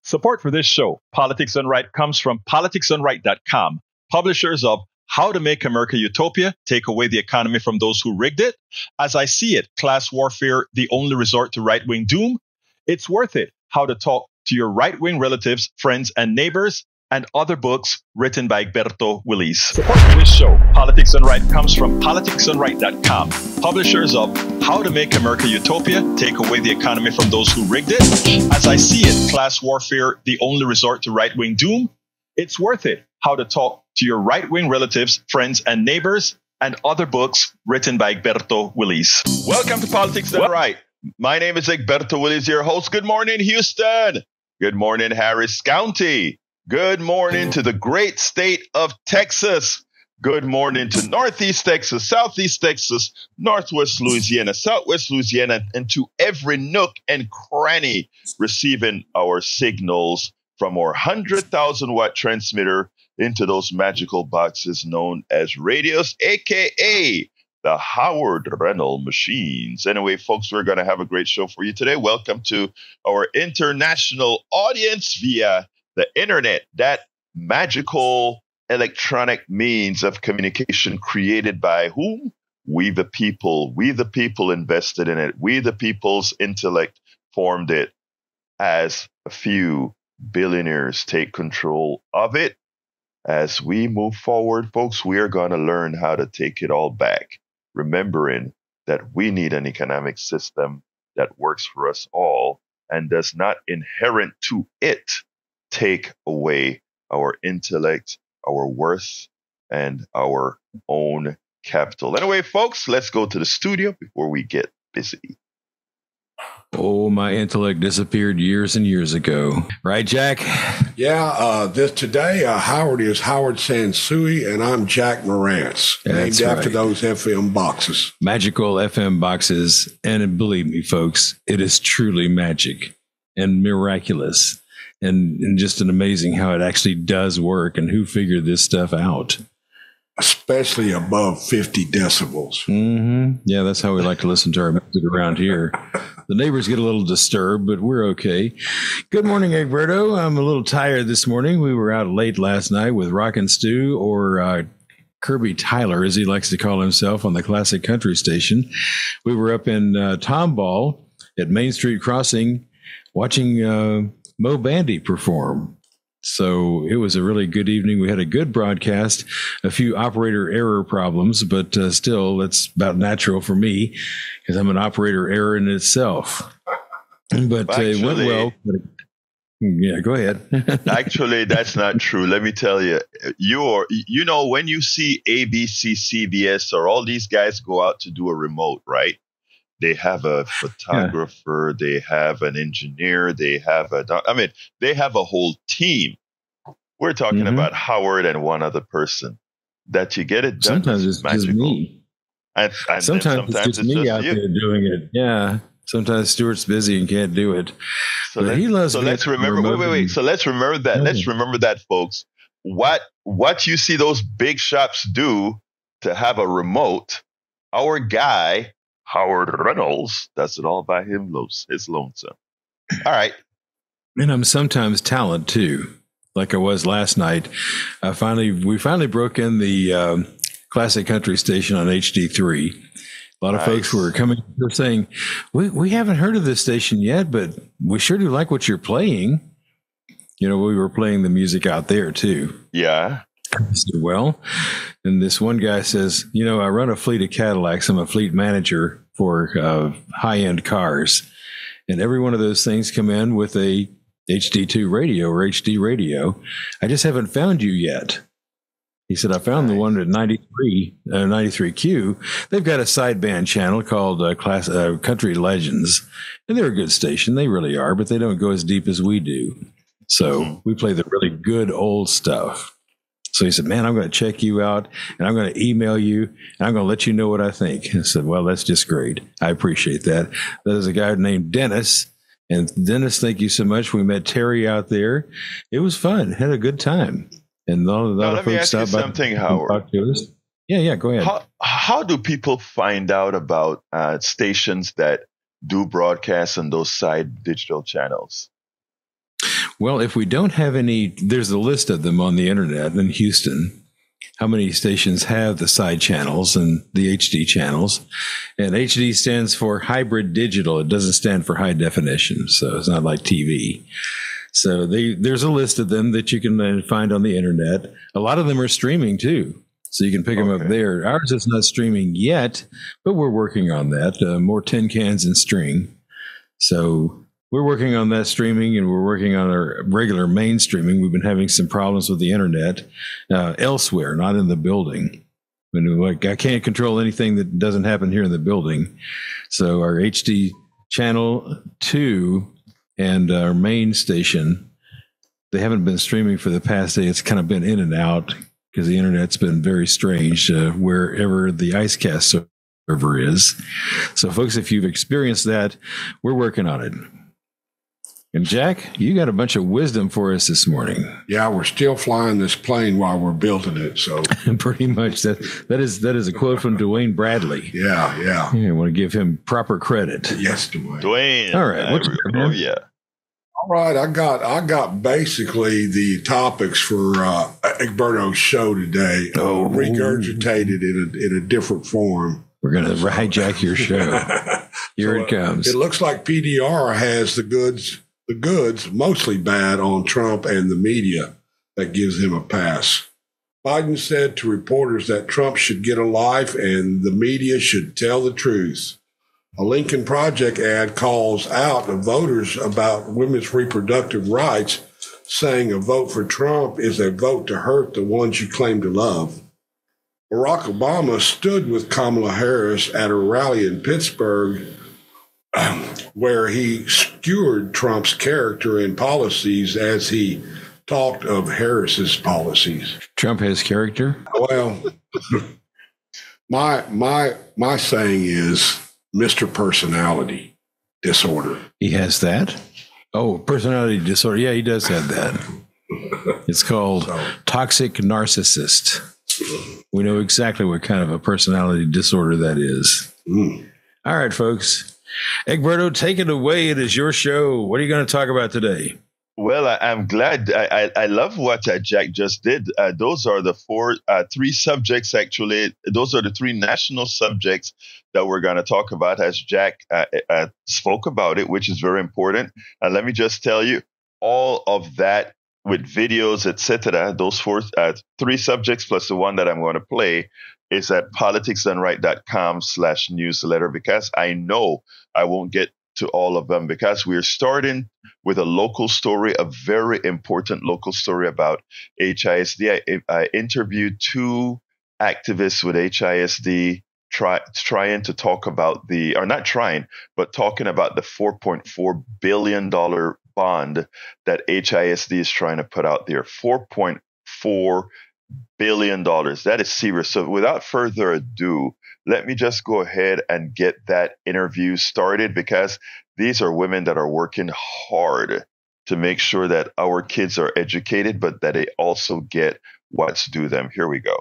Support for this show, Politics Done Right, comes from politicsdoneright.com, publishers of How to Make America Utopia, Take Away the Economy from Those Who Rigged It, As I See It, Class Warfare, The Only Resort to Right-Wing Doom, It's Worth It, How to Talk to Your Right-Wing Relatives, Friends, and Neighbors, and other books written by Egberto, Willies. Support for this show, Politics Done Right, comes from politicsdoneright.com, publishers of How to Make America Utopia, Take Away the Economy from Those Who Rigged It, As I See It, Class Warfare, The Only Resort to Right-Wing Doom, It's Worth It, How to Talk to Your Right-Wing Relatives, Friends, and Neighbors, and other books written by Egberto, Willies. Welcome to Politics Done Right. My name is Egberto Willies, your host. Good morning, Houston. Good morning, Harris County. Good morning to the great state of Texas. Good morning to Northeast Texas, Southeast Texas, Northwest Louisiana, Southwest Louisiana, and to every nook and cranny receiving our signals from our 100,000 watt transmitter into those magical boxes known as radios, aka the Howard Reynolds machines. Anyway, folks, we're going to have a great show for you today. Welcome to our international audience via the internet, that magical electronic means of communication created by whom? We the people. We the people invested in it. We the people's intellect formed it as a few billionaires take control of it. As we move forward, folks, we are going to learn how to take it all back, remembering that we need an economic system that works for us all and does not inherent to it take away our intellect, our worth, and our own capital. Anyway, folks, let's go to the studio before we get busy. Oh, my intellect disappeared years and years ago. Right, Jack? Yeah, today, Howard is Howard Sansui, and I'm Jack Morantz, named after those FM boxes. Magical FM boxes. And believe me, folks, it is truly magic and miraculous. And just an amazing how it actually does work and who figured this stuff out. Especially above 50 decibels. Mm-hmm. Yeah, that's how we like to listen to our music around here. The neighbors get a little disturbed, but we're okay. Good morning, Egberto. I'm a little tired this morning. We were out late last night with Rockin' Stew, or Kirby Tyler, as he likes to call himself, on the classic country station. We were up in Tomball at Main Street Crossing watching Mo Bandy perform. So it was a really good evening. We had a good broadcast, a few operator error problems, but still, that's about natural for me because I'm an operator error in itself. But actually, it went well. Yeah, go ahead. Actually, that's not true. Let me tell you, when you see ABC, CBS, or all these guys go out to do a remote, right? They have a photographer, they have an engineer, they have a whole team. We're talking about Howard and one other person. That you get it done. Sometimes it's magical. Just me. And sometimes it's just me out there doing it. Yeah. Sometimes Stuart's busy and can't do it. But he loves. So let's remember. Wait. So let's remember that. Let's remember that, folks. What you see those big shops do to have a remote, our guy Howard Reynolds does it all by his lonesome. All right. And I'm sometimes talent too, like I was last night. We finally broke in the classic country station on HD3. A lot of folks were coming, they're saying, we haven't heard of this station yet, but we sure do like what you're playing. We were playing the music out there too. Yeah. I said, well, and this one guy says, I run a fleet of Cadillacs. I'm a fleet manager for high-end cars. And every one of those things come in with a HD2 radio or HD radio. I just haven't found you yet. He said, I found the one at 93Q. They've got a sideband channel called Country Legends. And they're a good station. They really are, but they don't go as deep as we do. So we play the really good old stuff. So he said, man, I'm going to check you out, and I'm going to email you, and I'm going to let you know what I think. I said, well, that's just great. I appreciate that. There's a guy named Dennis. And Dennis, thank you so much. We met Terry out there. It was fun. Had a good time. And a lot of folks stopped by. Let me ask you something, Howard. Yeah, go ahead. How do people find out about stations that do broadcasts on those side digital channels? Well, if we don't have any, there's a list of them on the internet in Houston. How many stations have the side channels and the HD channels? And HD stands for hybrid digital. It doesn't stand for high definition, so it's not like TV. So there's a list of them that you can find on the internet. A lot of them are streaming too, so you can pick them up there. Ours is not streaming yet, but we're working on that. More tin cans and string. So we're working on that streaming, and we're working on our regular mainstreaming. We've been having some problems with the internet elsewhere, not in the building. I can't control anything that doesn't happen here in the building. So our HD channel 2 and our main station, they haven't been streaming for the past day. It's kind of been in and out because the internet's been very strange wherever the IceCast server is. So folks, if you've experienced that, we're working on it. And Jack, you got a bunch of wisdom for us this morning. Yeah, we're still flying this plane while we're building it. So pretty much that is a quote from Dwayne Bradley. Yeah. I want to give him proper credit. Yes, Dwayne. Dwayne. All right. Oh yeah. All right, I got basically the topics for Egberto's show today, regurgitated in a different form. We're going to hijack your show. Here it comes. It looks like PDR has the goods, mostly bad on Trump and the media. That gives him a pass. Biden said to reporters that Trump should get a life and the media should tell the truth. A Lincoln Project ad calls out voters about women's reproductive rights, saying a vote for Trump is a vote to hurt the ones you claim to love. Barack Obama stood with Kamala Harris at a rally in Pittsburgh where he skewered Trump's character and policies as he talked of Harris's policies. Trump has character? Well, my saying is Mr. Personality Disorder. He has that? Oh, personality disorder. Yeah, he does have that. It's called toxic narcissist. We know exactly what kind of a personality disorder that is. All right, folks. Egberto, take it away. It is your show. What are you going to talk about today? Well, I'm glad. I love what Jack just did. Those are the three subjects, actually. Those are the three national subjects that we're going to talk about as Jack spoke about it, which is very important. And let me just tell you, all of that with videos, etc., those three subjects plus the one that I'm going to play is at politicsdoneright.com/newsletter, because I know I won't get to all of them, because we're starting with a local story, a very important local story about HISD. I interviewed two activists with HISD trying to talk about talking about the $4.4 billion bond that HISD is trying to put out there. $4.4 billion. That is serious. So without further ado, let me just go ahead and get that interview started, because these are women that are working hard to make sure that our kids are educated, but that they also get what's due them. Here we go.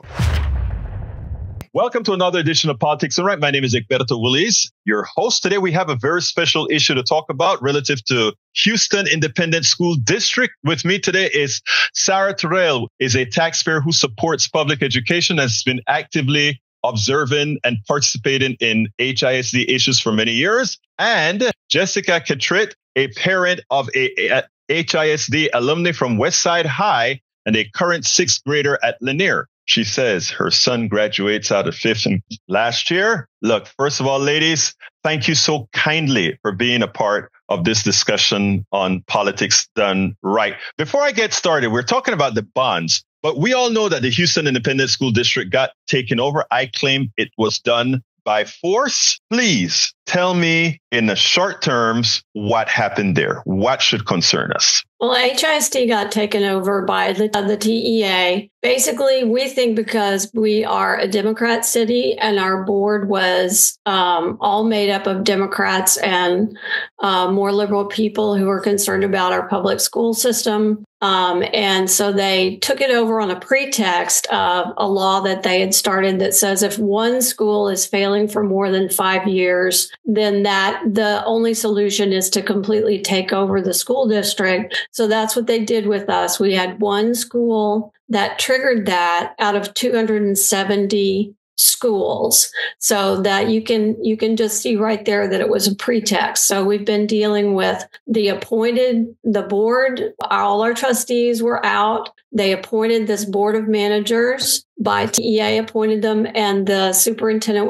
Welcome to another edition of Politics and Right. My name is Egberto, Willies, your host. Today we have a very special issue to talk about relative to Houston Independent School District. With me today is Sarah Terrell, is a taxpayer who supports public education, has been actively observing and participating in HISD issues for many years. And Jessica Catrett, a parent of a HISD alumni from Westside High and a current sixth grader at Lanier. She says her son graduates out of fifth last year. Look, first of all, ladies, thank you so kindly for being a part of this discussion on Politics Done Right. Before I get started, we're talking about the bonds, but we all know that the Houston Independent School District got taken over. I claim it was done by force. Please tell me in the short terms what happened there. What should concern us? Well, HISD got taken over by the TEA. Basically, we think because we are a Democrat city and our board was all made up of Democrats and more liberal people who are concerned about our public school system. And so they took it over on a pretext of a law that they had started that says if one school is failing for more than 5 years, then the only solution is to completely take over the school district. So that's what they did with us. We had one school that triggered that out of 270 schools. So that you can just see right there that it was a pretext. So we've been dealing with the board, all our trustees were out. They appointed this board of managers by TEA appointed them. And the superintendent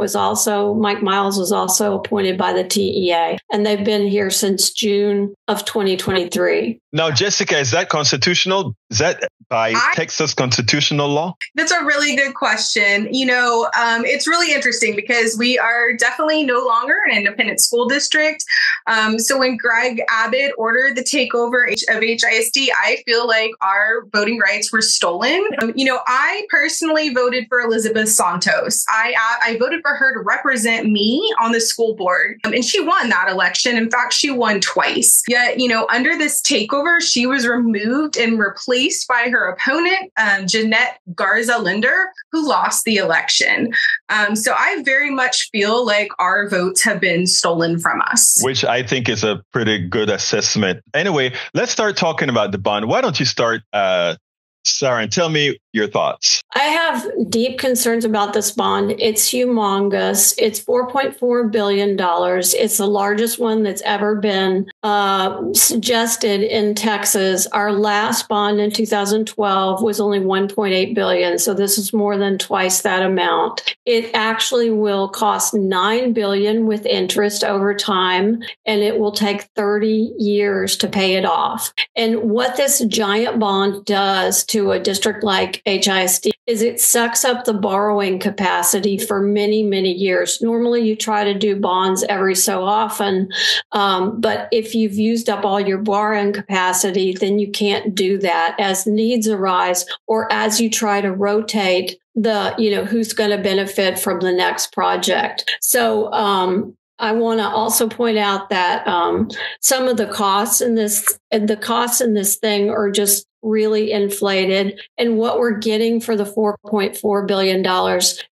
Mike Miles was also appointed by the TEA. And they've been here since June of 2023. Now, Jessica, is that constitutional? Is that by Texas constitutional law? That's a really good question. It's really interesting because we are definitely no longer an independent school district. So when Greg Abbott ordered the takeover of HISD, I feel like our voting rights were stolen. I personally voted for Elizabeth Santos. I voted for her to represent me on the school board, and she won that election. In fact, she won twice. Yet, under this takeover, she was removed and replaced by her opponent, Jeanette Garza Linder, who lost the election. So I very much feel like our votes have been stolen from us. Which I think is a pretty good assessment. Anyway, let's start talking about the bond. Why don't you start, Sarah, and tell me your thoughts. I have deep concerns about this bond. It's humongous. It's $4.4 billion. It's the largest one that's ever been suggested in Texas. Our last bond in 2012 was only $1.8 billion. So this is more than twice that amount. It actually will cost $9 billion with interest over time, and it will take 30 years to pay it off. And what this giant bond does to a district like HISD is it sucks up the borrowing capacity for many, many years. Normally, you try to do bonds every so often, but if you've used up all your borrowing capacity, then you can't do that as needs arise or as you try to rotate who's going to benefit from the next project. So I want to also point out that some of the costs in this thing are just really inflated. And what we're getting for the $4.4 billion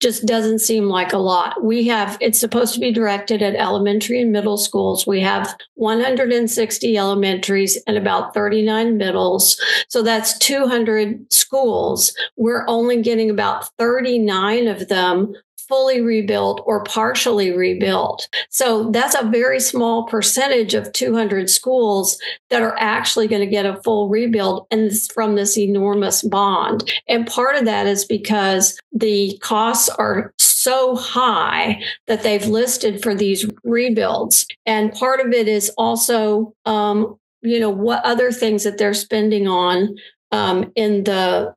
just doesn't seem like a lot. It's supposed to be directed at elementary and middle schools. We have 160 elementaries and about 39 middles. So that's 200 schools. We're only getting about 39 of them fully rebuilt or partially rebuilt. So that's a very small percentage of 200 schools that are actually going to get a full rebuild and from this enormous bond. And part of that is because the costs are so high that they've listed for these rebuilds. And part of it is also, what other things that they're spending on in the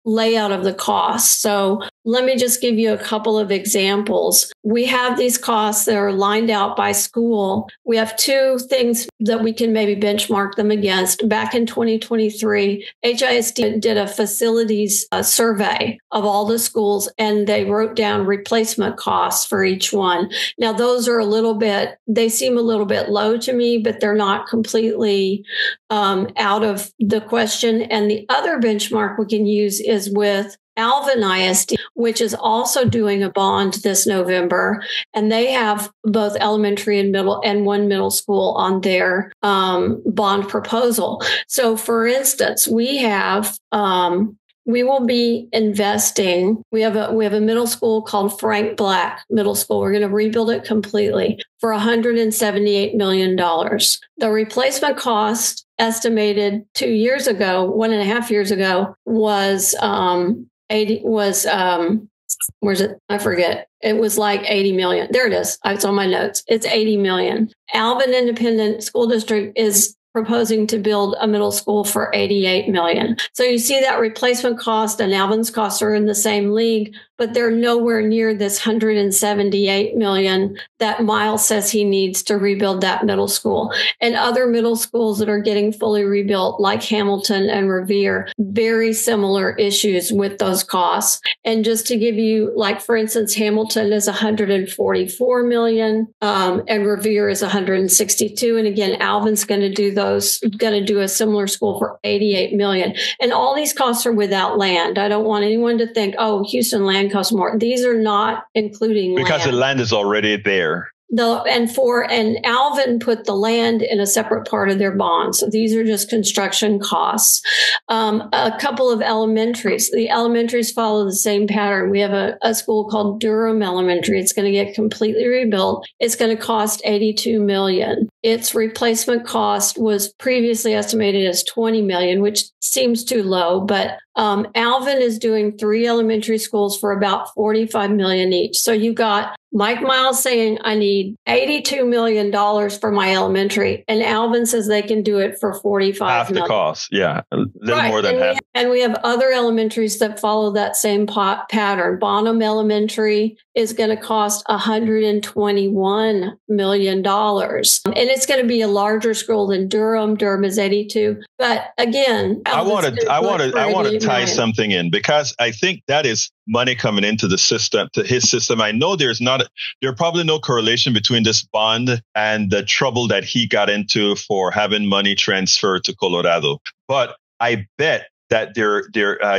layout of the costs. So let me just give you a couple of examples. We have these costs that are lined out by school. We have two things that we can maybe benchmark them against. Back in 2023, HISD did a facilities survey of all the schools, and they wrote down replacement costs for each one. Now, those are they seem a little bit low to me, but they're not completely out of the question. And the other benchmark we can use is with Alvin ISD, which is also doing a bond this November, and they have both elementary and middle and one middle school on their bond proposal. So, for instance, we will be investing. We have a middle school called Frank Black Middle School. We're going to rebuild it completely for $178 million. The replacement cost estimated 1.5 years ago was where's it? I forget. It was like 80 million. There it is. It's on my notes. It's 80 million. Alvin Independent School District is proposing to build a middle school for 88 million. So you see that replacement cost and Alvin's costs are in the same league, but they're nowhere near this 178 million that Miles says he needs to rebuild that middle school. And other middle schools that are getting fully rebuilt, like Hamilton and Revere, very similar issues with those costs. And just to give you, like, for instance, Hamilton is 144 million, and Revere is 162. And again, Alvin's going to do a similar school for 88 million. And all these costs are without land. I don't want anyone to think, oh, Houston Land cost more. These are not including because land. the land is already there. And Alvin put the land in a separate part of their bond. So these are just construction costs. A couple of elementaries. The elementaries follow the same pattern. We have a school called Durham Elementary. It's going to get completely rebuilt. It's going to cost $82 million. Its replacement cost was previously estimated as $20 million, which seems too low, but Alvin is doing 3 elementary schools for about $45 million each. So you got Mike Miles saying, I need $82 million for my elementary. And Alvin says they can do it for $45 half million. the cost. Yeah. A little more than half. And we have other elementaries that follow that same pattern. Bonham Elementary is going to cost $121 million. And it's going to be a larger school than Durham. Durham is 82. But again, I want to tie something in, because I think that is money coming into the system, to his system. I know there's probably no correlation between this bond and the trouble that he got into for having money transferred to Colorado. But I bet that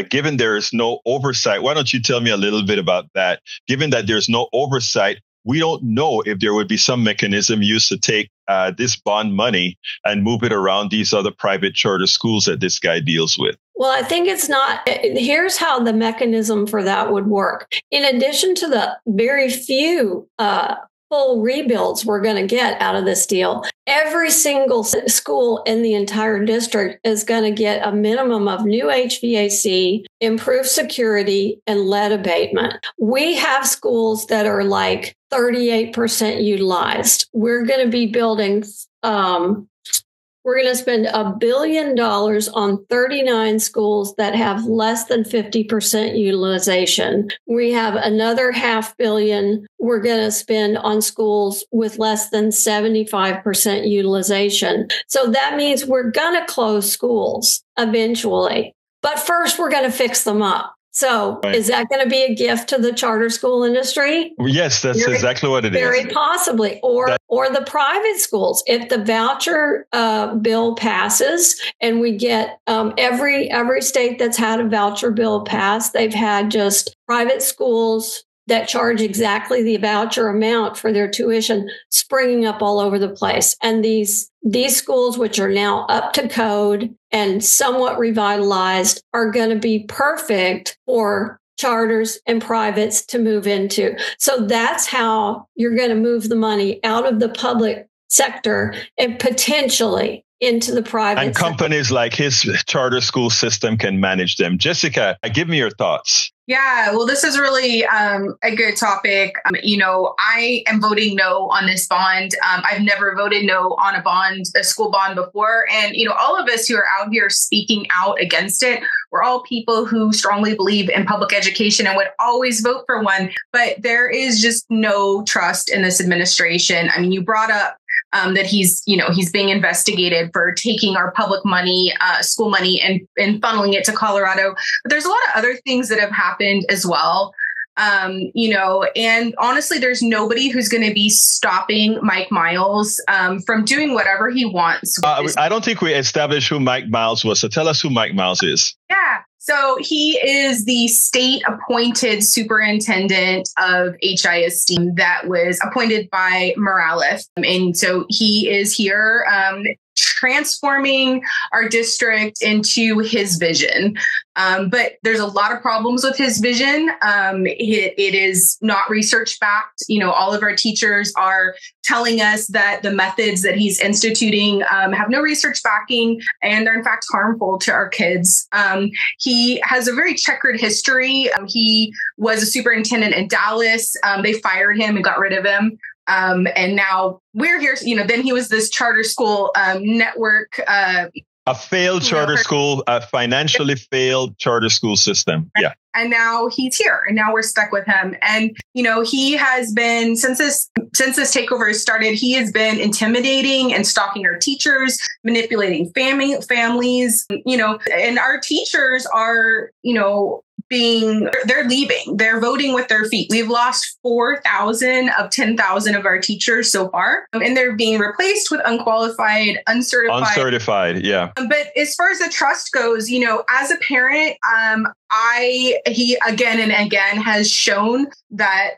given there is no oversight. Why don't you tell me a little bit about that? Given that there's no oversight, we don't know if there would be some mechanism used to take this bond money and move it around these other private charter schools that this guy deals with. Well, I think it's not. Here's how the mechanism for that would work. In addition to the very few full rebuilds we're going to get out of this deal, every single school in the entire district is going to get a minimum of new HVAC, improved security, and lead abatement. We have schools that are like 38% utilized. We're going to be building, we're going to spend $1 billion on 39 schools that have less than 50% utilization. We have another $500 million we're going to spend on schools with less than 75% utilization. So that means we're going to close schools eventually. But first, we're going to fix them up. So Is that going to be a gift to the charter school industry? Yes, that's exactly what it is. Very possibly. Or the private schools. If the voucher bill passes and we get every state that's had a voucher bill pass, they've had just private schools that charge exactly the voucher amount for their tuition springing up all over the place. And these schools, which are now up to code and somewhat revitalized, are going to be perfect for charters and privates to move into. So that's how you're going to move the money out of the public sector and potentially into the private and companies sector. Like his charter school system can manage them. Jessica, give me your thoughts. Yeah, well, this is really a good topic. I am voting no on this bond. I've never voted no on a school bond before. And, all of us who are out here speaking out against it, we're all people who strongly believe in public education and would always vote for one. But there is just no trust in this administration. I mean, you brought up that he's being investigated for taking our public money, school money, and funneling it to Colorado. But there's a lot of other things that have happened as well. And honestly, there's nobody who's going to be stopping Mike Miles from doing whatever he wants. I don't think we established who Mike Miles was. So tell us who Mike Miles is. Yeah. So he is the state appointed superintendent of HISD that was appointed by Morales. And so he is here transforming our district into his vision. But there's a lot of problems with his vision. It is not research backed. All of our teachers are telling us that the methods that he's instituting have no research backing, and they're in fact harmful to our kids. He has a very checkered history. He was a superintendent in Dallas. They fired him and got rid of him. And now we're here, then he was this charter school network. A failed charter school, a financially failed charter school system. Yeah. And now he's here, and now we're stuck with him. And, he has been, since this takeover has started, he has been intimidating and stalking our teachers, manipulating families, and our teachers are, they're leaving. They're voting with their feet. We've lost 4,000 of 10,000 of our teachers so far, and they're being replaced with unqualified, uncertified. Uncertified, yeah. But as far as the trust goes, as a parent, he again and again has shown that,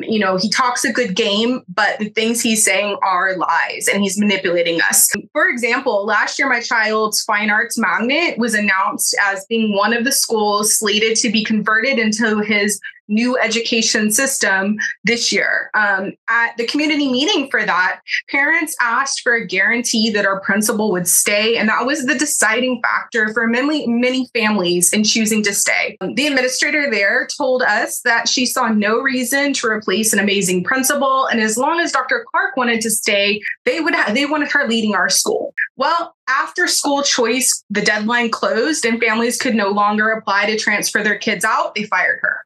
he talks a good game, but the things he's saying are lies and he's manipulating us. For example, last year, my child's fine arts magnet was announced as being one of the schools slated to be converted into his new education system this year. At the community meeting for that, parents asked for a guarantee that our principal would stay, and that was the deciding factor for many families in choosing to stay. The administrator there told us that she saw no reason to replace an amazing principal, and as long as Dr. Clark wanted to stay, they wanted her leading our school. Well, after school choice, the deadline closed and families could no longer apply to transfer their kids out. They fired her.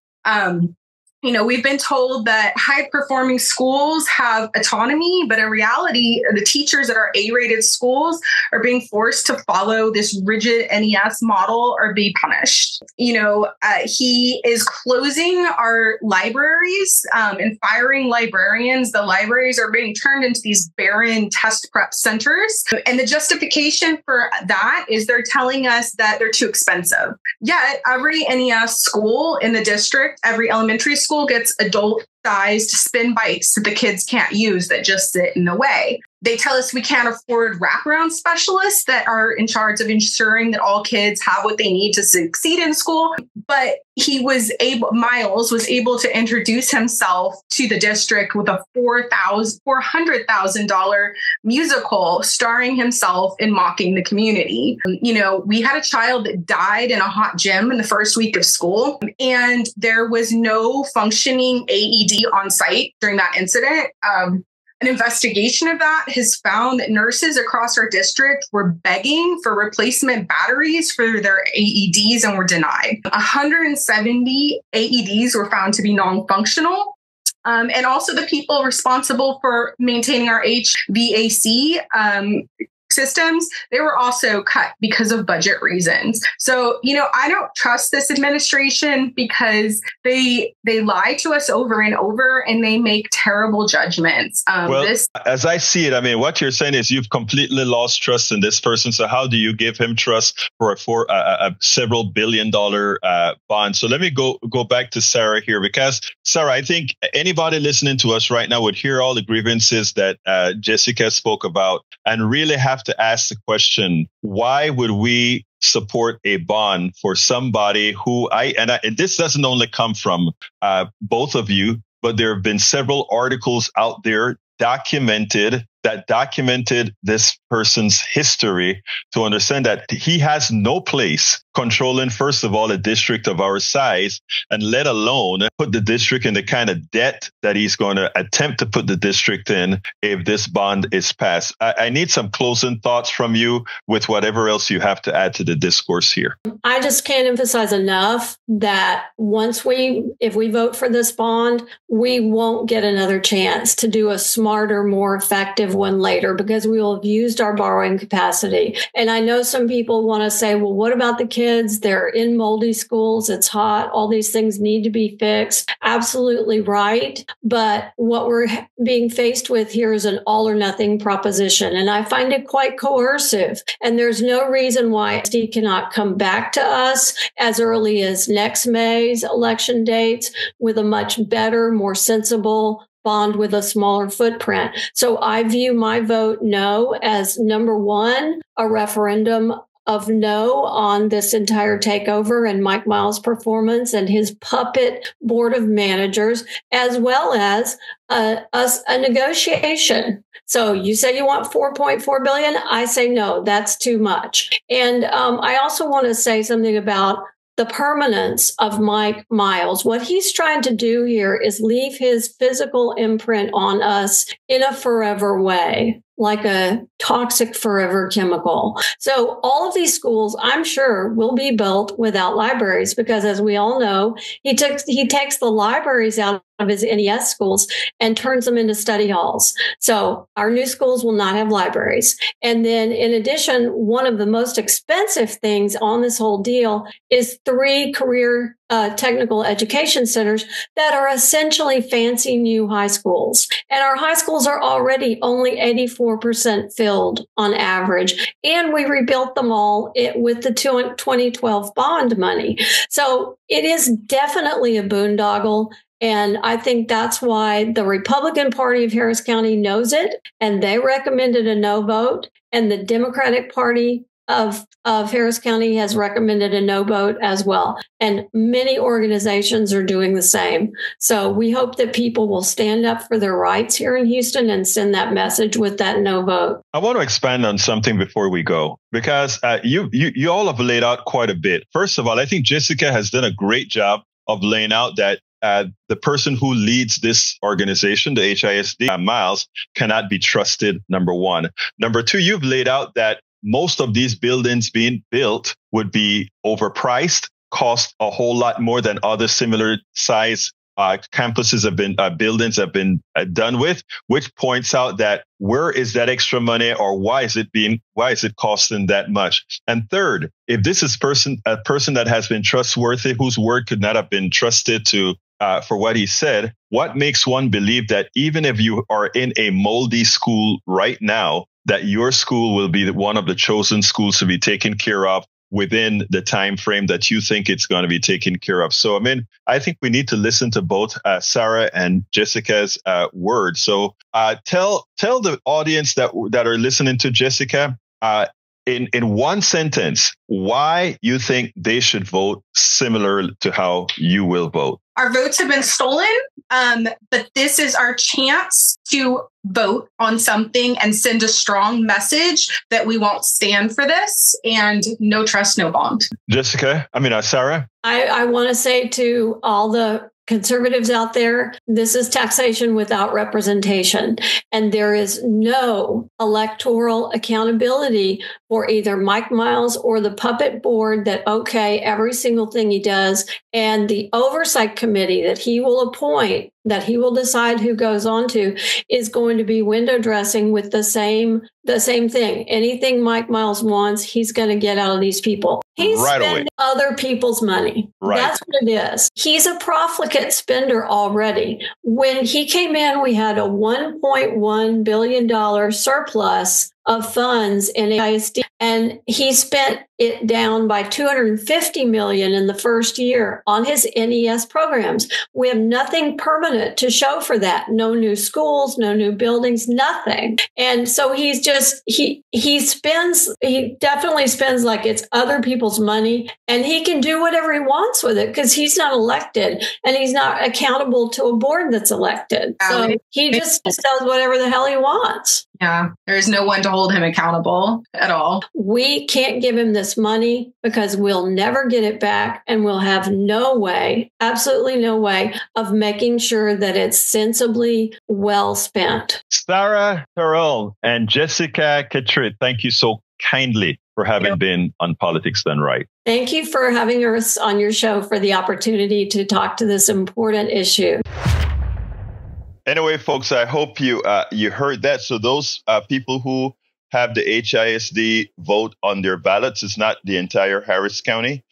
We've been told that high-performing schools have autonomy, but in reality, the teachers at our A-rated schools are being forced to follow this rigid NES model or be punished. He is closing our libraries and firing librarians. The libraries are being turned into these barren test prep centers. And the justification for that is they're telling us that they're too expensive. Yet every NES school in the district, every elementary school gets adult-sized spin bikes that the kids can't use that just sit in the way. They tell us we can't afford wraparound specialists that are in charge of ensuring that all kids have what they need to succeed in school. But Miles was able to introduce himself to the district with a $400,000 musical starring himself in mocking the community. We had a child that died in a hot gym in the first week of school, and there was no functioning AED on site during that incident. An investigation of that has found that nurses across our district were begging for replacement batteries for their AEDs and were denied. 170 AEDs were found to be non-functional. And also the people responsible for maintaining our HVAC systems, they were also cut because of budget reasons. So, I don't trust this administration because they lie to us over and over and they make terrible judgments. As I see it, what you're saying is you've completely lost trust in this person. So how do you give him trust for a several $billion-dollar bond? So let me go back to Sarah here, because Sarah, I think anybody listening to us right now would hear all the grievances that Jessica spoke about and really have to ask the question, why would we support a bond for somebody who and this doesn't only come from both of you, but there have been several articles out there documented this person's history to understand that he has no place controlling, first of all, a district of our size, and let alone put the district in the kind of debt that he's going to attempt to put the district in if this bond is passed. I need some closing thoughts from you with whatever else you have to add to the discourse here. I just can't emphasize enough that if we vote for this bond, we won't get another chance to do a smarter, more effective one later, because we will have used our borrowing capacity. And I know some people want to say, well, what about the kids? They're in moldy schools. It's hot. All these things need to be fixed. Absolutely right. But what we're being faced with here is an all or nothing proposition. And I find it quite coercive. And there's no reason why HISD cannot come back to us as early as next May's election dates with a much better, more sensible bond with a smaller footprint. So I view my vote no as number one, a referendum of no on this entire takeover and Mike Miles' performance and his puppet board of managers, as well as a negotiation. So you say you want $4.4 billion. I say no, that's too much. And I also want to say something about the permanence of Mike Miles. What he's trying to do here is leave his physical imprint on us in a forever way, like a toxic forever chemical. So all of these schools, I'm sure, will be built without libraries because, as we all know, he takes the libraries out of his NES schools and turns them into study halls. So our new schools will not have libraries. And then in addition, one of the most expensive things on this whole deal is 3 career technical education centers that are essentially fancy new high schools. And our high schools are already only 84% filled on average. And we rebuilt them all with the 2012 bond money. So it is definitely a boondoggle. And I think that's why the Republican Party of Harris County knows it, and they recommended a no vote. And the Democratic Party of Harris County has recommended a no vote as well. And many organizations are doing the same. So we hope that people will stand up for their rights here in Houston and send that message with that no vote. I want to expand on something before we go, because you all have laid out quite a bit. First of all, I think Jessica has done a great job of laying out that the person who leads this organization, the HISD, Miles, cannot be trusted, number one. Number two, you've laid out that most of these buildings being built would be overpriced, cost a whole lot more than other similar size campuses have been, buildings have been done with, which points out that where is that extra money, or why is it costing that much? And third, if this is a person that has been trustworthy, whose word could not have been trusted to, for what he said, what makes one believe that even if you are in a moldy school right now, that your school will be one of the chosen schools to be taken care of within the time frame that you think it's going to be taken care of? So, I mean, I think we need to listen to both Sarah and Jessica's words. So tell the audience that are listening to Jessica, in one sentence, why you think they should vote similar to how you will vote. Our votes have been stolen, but this is our chance to vote on something and send a strong message that we won't stand for this, and no trust, no bond. Sarah? I want to say to all the conservatives out there, this is taxation without representation. And there is no electoral accountability for either Mike Miles or the puppet board that okay every single thing he does. And the oversight committee that he will appoint, that he will decide who goes on to, is going to be window dressing with the same thing. Anything Mike Miles wants, he's going to get out of these people. He's spending other people's money. Right. That's what it is. He's a profligate spender already. When he came in, we had a $1.1 billion surplus of funds in HISD, and he spent it down by $250 million in the first year on his NES programs. We have nothing permanent to show for that. No new schools, no new buildings, nothing. And so he's just, he definitely spends like it's other people's money, and he can do whatever he wants with it because he's not elected and he's not accountable to a board that's elected. So he just does whatever the hell he wants. Yeah, there's no one to hold him accountable at all. We can't give him this money because we'll never get it back, and we'll have no way, absolutely no way, of making sure that it's sensibly well spent. Sarah, Terrell, and Jessica Catrett, thank you so kindly for having been on Politics Done Right. Thank you for having us on your show, for the opportunity to talk to this important issue. Anyway, folks, I hope you heard that. So those people who have the HISD vote on their ballots, it's not the entire Harris County.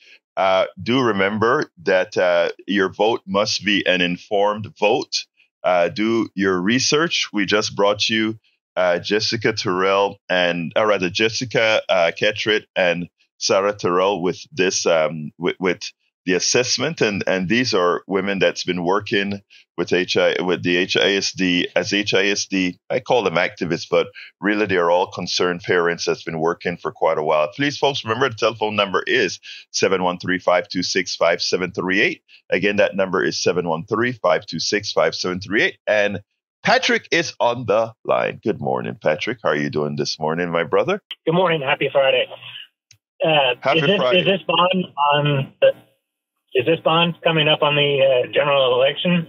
Do remember that your vote must be an informed vote. Do your research. We just brought you Jessica Catrett and Sarah Terrell with this with the assessment, and these are women that's been working with the HISD as HISD. I call them activists, but really they are all concerned parents that's been working for quite a while. Please, folks, remember the telephone number is 713-526-5738. Again, that number is 713-526-5738. And Patrick is on the line. Good morning, Patrick. How are you doing this morning, my brother? Good morning. Happy Friday. Happy Friday. Is this bond coming up on the general election?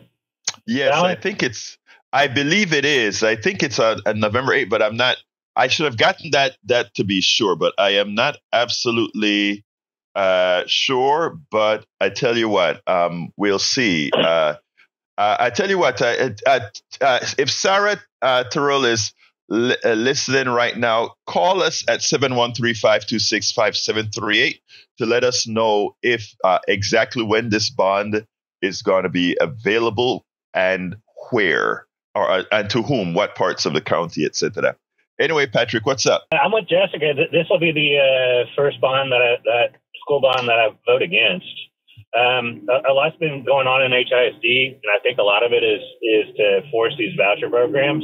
Yes, ballot? I believe it is. I think it's on November 8th, but I'm not. I should have gotten that to be sure, but I am not absolutely sure. But I tell you what, we'll see. I tell you what, if Sarah Terrell is listening right now, call us at 713-526-5738 to let us know if exactly when this bond is going to be available and where, or and to whom, what parts of the county, etc. Anyway, Patrick, what's up? I'm with Jessica. This will be the first bond that school bond that I vote against. A lot's been going on in HISD, and I think a lot of it is to force these voucher programs.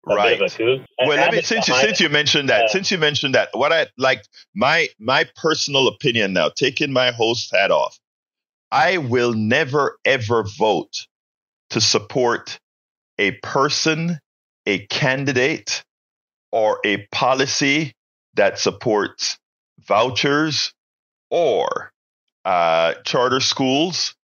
Right. Bit of a coup. Well, since you mentioned that, what I like, my personal opinion now, taking my host hat off, I will never ever vote to support a person, a candidate, or a policy that supports vouchers or charter schools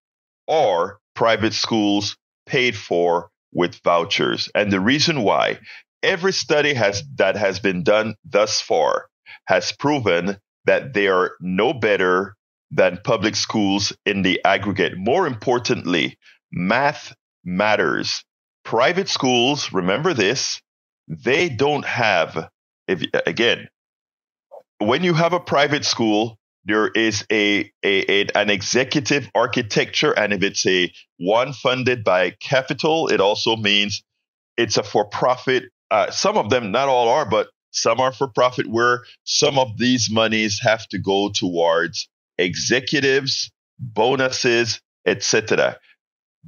or private schools paid for with vouchers. And the reason why, every study that has been done thus far has proven that they are no better than public schools in the aggregate. More importantly, math matters. Private schools, remember this, they don't have, when you have a private school, there is an executive architecture, and if it's a one funded by capital, it also means it's a for-profit. Some of them, not all are, but some are for-profit, where some of these monies have to go towards executives, bonuses, etc.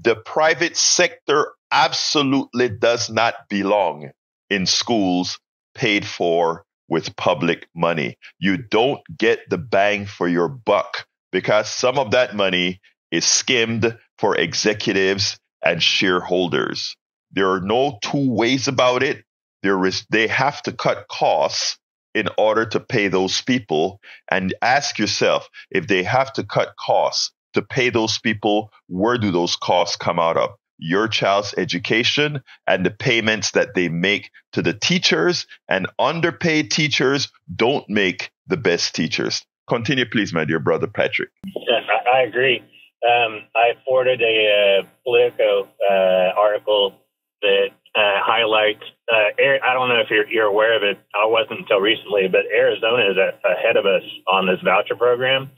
The private sector absolutely does not belong in schools paid for with public money. You don't get the bang for your buck because some of that money is skimmed for executives and shareholders. There are no two ways about it. They have to cut costs in order to pay those people. And ask yourself, if they have to cut costs to pay those people, where do those costs come out of? Your child's education and the payments that they make to the teachers, and underpaid teachers don't make the best teachers. Continue, please, my dear brother Patrick. Yes, I agree. I forwarded a Politico article that highlights, I don't know if you're aware of it. I wasn't until recently, but Arizona is ahead of us on this voucher program.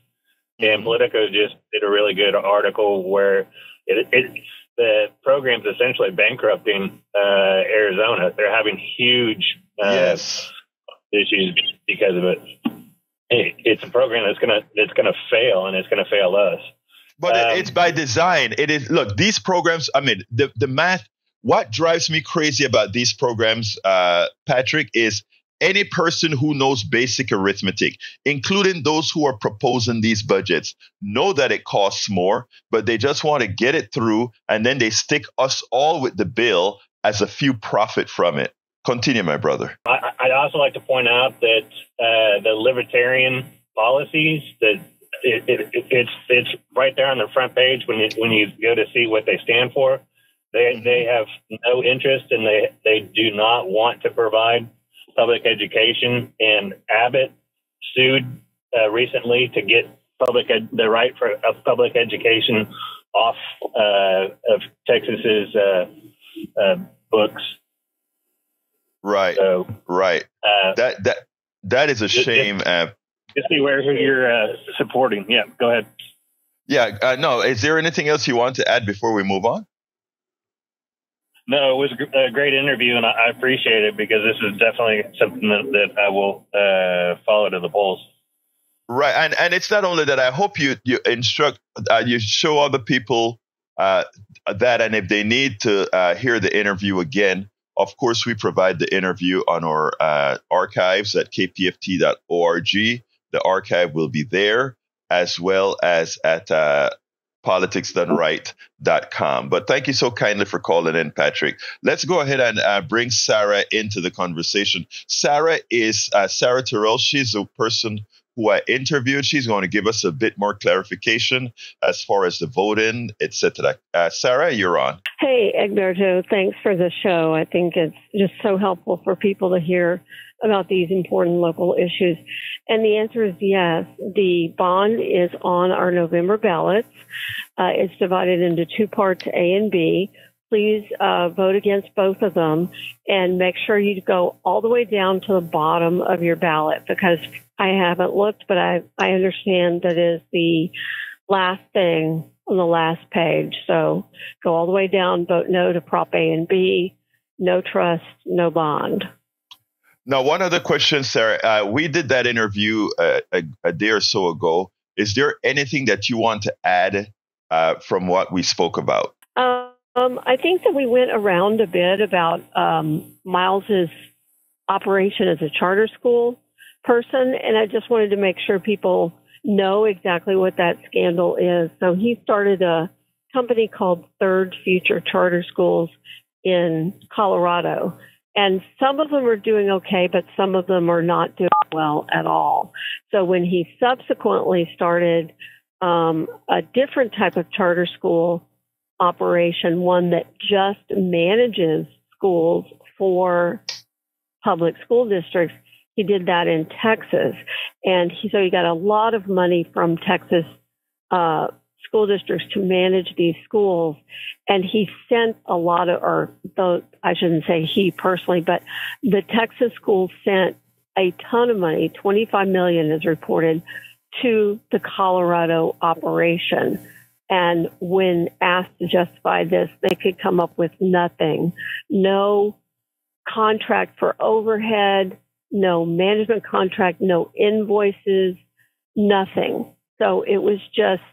And Politico just did a really good article where the program's essentially bankrupting Arizona. They're having huge issues because of it. It's a program that's gonna fail, and it's gonna fail us. But it's by design. It is. Look, these programs. I mean, the math. What drives me crazy about these programs, Patrick, is any person who knows basic arithmetic, including those who are proposing these budgets, know that it costs more, but they just want to get it through, and then they stick us all with the bill as a few profit from it. Continue, my brother. I'd also like to point out that the libertarian policies, that it's right there on the front page when you go to see what they stand for. They have no interest, and they do not want to provide public education. And Abbott sued recently to get the right for public education off of Texas's books. Right. So, right. That is a shame. Just be aware who you're supporting. Yeah, go ahead. Yeah. No. Is there anything else you want to add before we move on? No, it was a great interview, and I appreciate it, because this is definitely something that I will follow to the polls. Right, and it's not only that. I hope you instruct, you show other people that, and if they need to hear the interview again, of course, we provide the interview on our archives at kpft.org. The archive will be there, as well as at politicsdoneright.com. But thank you so kindly for calling in, Patrick. Let's go ahead and bring Sarah into the conversation. Sarah is Sarah Terrell. She's a person who I interviewed. She's going to give us a bit more clarification as far as the voting, etc. Sarah, you're on. Hey, Egberto, thanks for the show. I think it's just so helpful for people to hear about these important local issues. And the answer is yes. The bond is on our November ballots. It's divided into two parts, A and B. please vote against both of them and make sure you go all the way down to the bottom of your ballot, because I haven't looked, but I understand that is the last thing on the last page. So go all the way down, vote no to Prop A and B, no trust, no bond. Now, one other question, Sarah. We did that interview a day or so ago. Is there anything that you want to add from what we spoke about? I think that we went around a bit about Miles's operation as a charter school person, and I just wanted to make sure people know exactly what that scandal is. So he started a company called Third Future Charter Schools in Colorado, and some of them are doing okay, but some of them are not doing well at all. So when he subsequently started a different type of charter school operation, one that just manages schools for public school districts, he did that in Texas. And so he got a lot of money from Texas school districts to manage these schools. And he sent a lot of, I shouldn't say he personally, but the Texas schools sent a ton of money, $25 million is reported, to the Colorado operation. And when asked to justify this, they could come up with nothing. No contract for overhead, no management contract, no invoices, nothing. So it was just,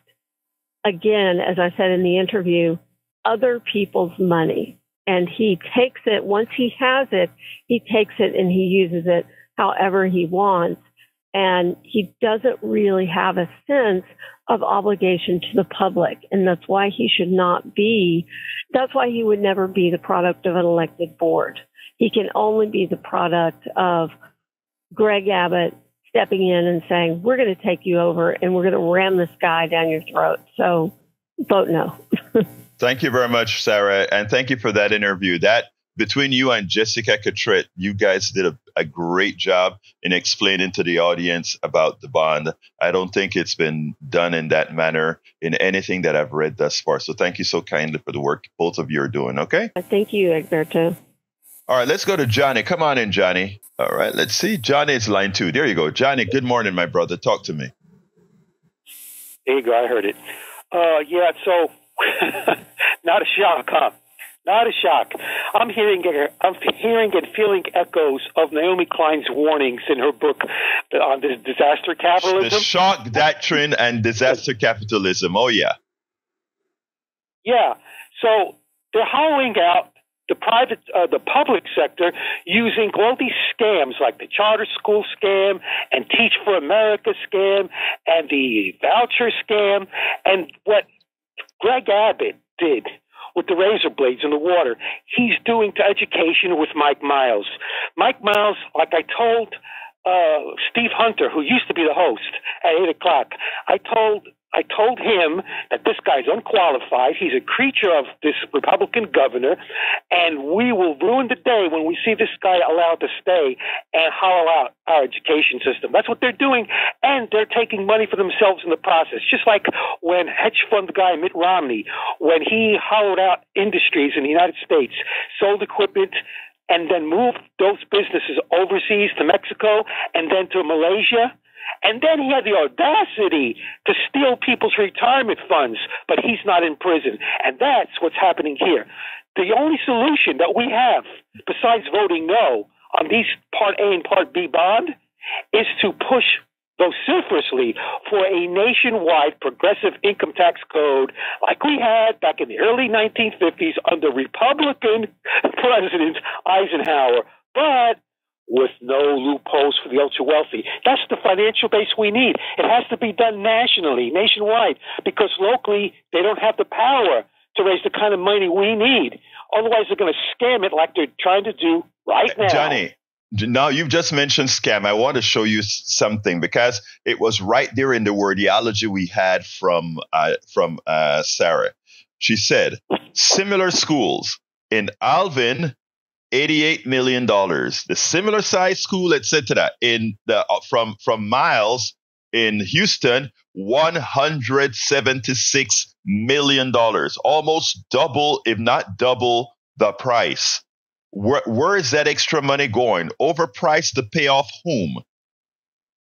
again, as I said in the interview, other people's money. And he takes it, once he has it, he takes it and he uses it however he wants. And he doesn't really have a sense of obligation to the public. And that's why he should not be, that's why he would never be the product of an elected board. He can only be the product of Greg Abbott stepping in and saying, we're going to take you over and we're going to ram this guy down your throat. So vote no. Thank you very much, Sarah. And thank you for that interview. That between you and Jessica Catrett, you guys did a great job in explaining to the audience about the bond. I don't think it's been done in that manner in anything that I've read thus far. So thank you so kindly for the work both of you are doing. Okay. Thank you, Egberto. All right, let's go to Johnny. Come on in, Johnny. All right, let's see. Johnny's line 2. There you go. Johnny, good morning, my brother. Talk to me. There you go. I heard it. Yeah, so not a shock, huh? Not a shock. I'm hearing and feeling echoes of Naomi Klein's warnings in her book on the disaster capitalism. The shock doctrine and disaster capitalism. Oh, yeah. Yeah. So they're hollowing out the public sector using all these scams like the charter school scam and Teach for America scam and the voucher scam. And what Greg Abbott did with the razor blades in the water, he's doing to education with Mike Miles. Mike Miles, like I told Steve Hunter, who used to be the host at 8 o'clock, I told him that this guy's unqualified. He's a creature of this Republican governor, and we will ruin the day when we see this guy allowed to stay and hollow out our education system. That's what they're doing, and they're taking money for themselves in the process. Just like when hedge fund guy Mitt Romney, when he hollowed out industries in the United States, sold equipment, and then moved those businesses overseas to Mexico and then to Malaysia. And then he had the audacity to steal people's retirement funds, but he's not in prison. And that's what's happening here. The only solution that we have, besides voting no on these Part A and Part B bond, is to push vociferously for a nationwide progressive income tax code like we had back in the early 1950s under Republican President Eisenhower, but with no loopholes for the ultra-wealthy. That's the financial base we need. It has to be done nationwide, because locally they don't have the power to raise the kind of money we need. Otherwise, they're going to scam it like they're trying to do right now. Johnny, now you've just mentioned scam. I want to show you something, because it was right there in the wordiology we had from Sarah. She said, similar schools in Alvin, $88 million. The similar size school, etc. In the from Miles, in Houston, $176 million, almost double, if not double, the price. Where is that extra money going? Overpriced to pay off whom?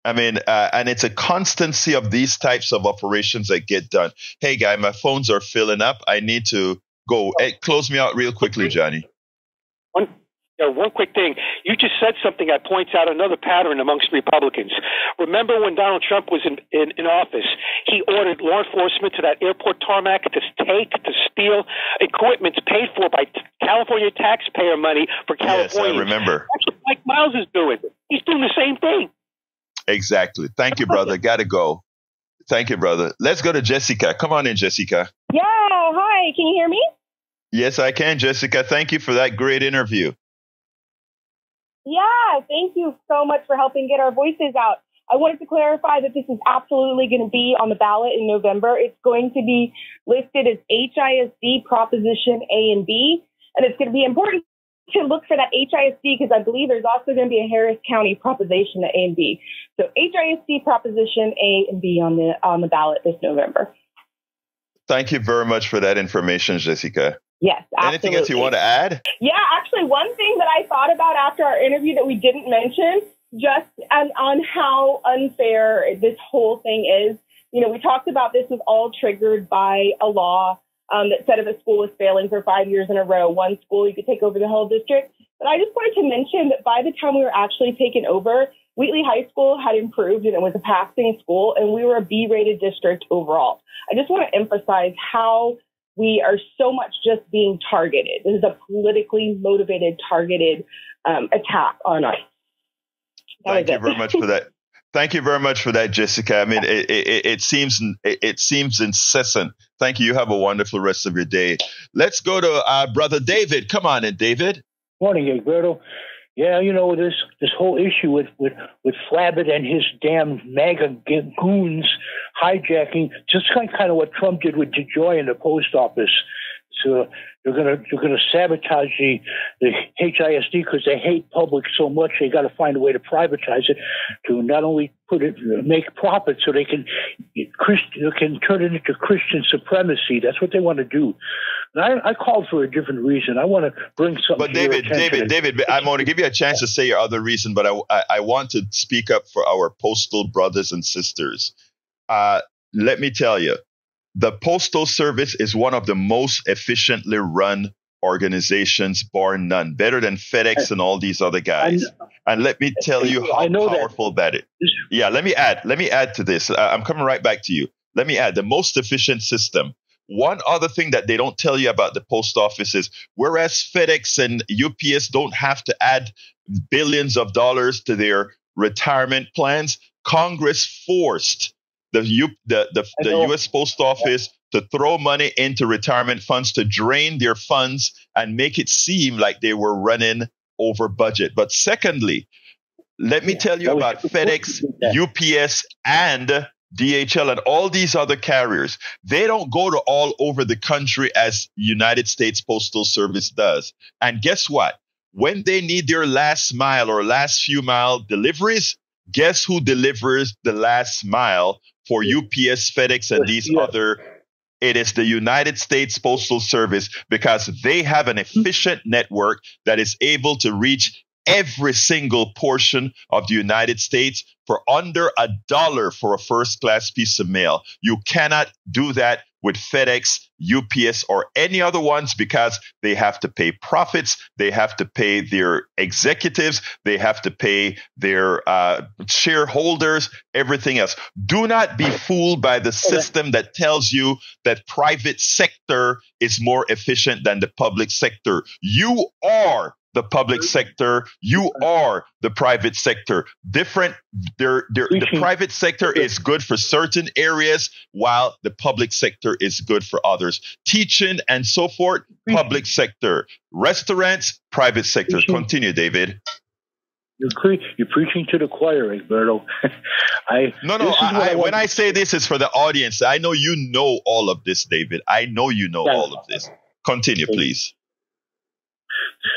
I mean, and it's a constancy of these types of operations that get done. Hey, guy, my phones are filling up. I need to go. Hey, close me out real quickly, Johnny. One quick thing. You just said something that points out another pattern amongst Republicans. Remember when Donald Trump was in office, he ordered law enforcement to that airport tarmac to steal equipment paid for by California taxpayer money for California. Yes, I remember. That's what Mike Miles is doing. He's doing the same thing. Exactly. Thank you, brother. Gotta go. Thank you, brother. Let's go to Jessica. Come on in, Jessica. Yeah. Hi. Can you hear me? Yes, I can, Jessica. Thank you for that great interview. Yeah. Thank you so much for helping get our voices out. I wanted to clarify that this is absolutely going to be on the ballot in November. It's going to be listed as HISD Proposition A and B, and it's going to be important to look for that HISD because I believe there's also going to be a Harris County Proposition A and B. So HISD Proposition A and B on the ballot this November. Thank you very much for that information, Jessica. Yes, absolutely. Anything else you want to add? Yeah, actually, one thing that I thought about after our interview that we didn't mention, just on how unfair this whole thing is. You know, we talked about this was all triggered by a law that said if a school was failing for 5 years in a row, one school, you could take over the whole district. But I just wanted to mention that by the time we were actually taken over, Wheatley High School had improved and it was a passing school, and we were a B-rated district overall. I just want to emphasize how we are so much just being targeted. This is a politically motivated, targeted attack on us. Thank you very much for that. Thank you very much for that, Jessica. I mean, it seems incessant. Thank you. You have a wonderful rest of your day. Let's go to Brother David. Come on in, David. Morning, Egberto. Yeah, you know, this whole issue with Flabbit and his damn MAGA goons hijacking, just kind of what Trump did with DeJoy in the post office. So they're gonna sabotage the HISD because they hate public so much. They got to find a way to privatize it to not only make profit so they can turn it into Christian supremacy. That's what they want to do. And I called for a different reason. I want to bring something. But David, I'm going to give you a chance to say your other reason, but I want to speak up for our postal brothers and sisters. Let me tell you. The Postal Service is one of the most efficiently run organizations, bar none, better than FedEx and all these other guys. And let me tell you how powerful that is. Yeah, let me add to this. I'm coming right back to you. Let me add the most efficient system. One other thing that they don't tell you about the post office is, whereas FedEx and UPS don't have to add billions of dollars to their retirement plans, Congress forced the U.S. Post Office to throw money into retirement funds to drain their funds and make it seem like they were running over budget. But secondly, let me tell you about FedEx, UPS, and DHL and all these other carriers. They don't go to all over the country as United States Postal Service does. And guess what? When they need their last mile or last few mile deliveries, guess who delivers the last mile for UPS, FedEx, and these other? It is the United States Postal Service, because they have an efficient network that is able to reach every single portion of the United States for under $1 for a first-class piece of mail. You cannot do that with FedEx, UPS, or any other ones, because they have to pay profits, they have to pay their executives, they have to pay their shareholders, everything else. Do not be fooled by the system that tells you that private sector is more efficient than the public sector. You are the public sector. You are the private sector. Different. The private sector is good for certain areas, while the public sector is good for others. Teaching and so forth, public sector. Restaurants, private sector. Continue, David. You're preaching to the choir, Egberto. When I say this, it's for the audience. I know you know all of this, David. I know you know all of this. Continue, please.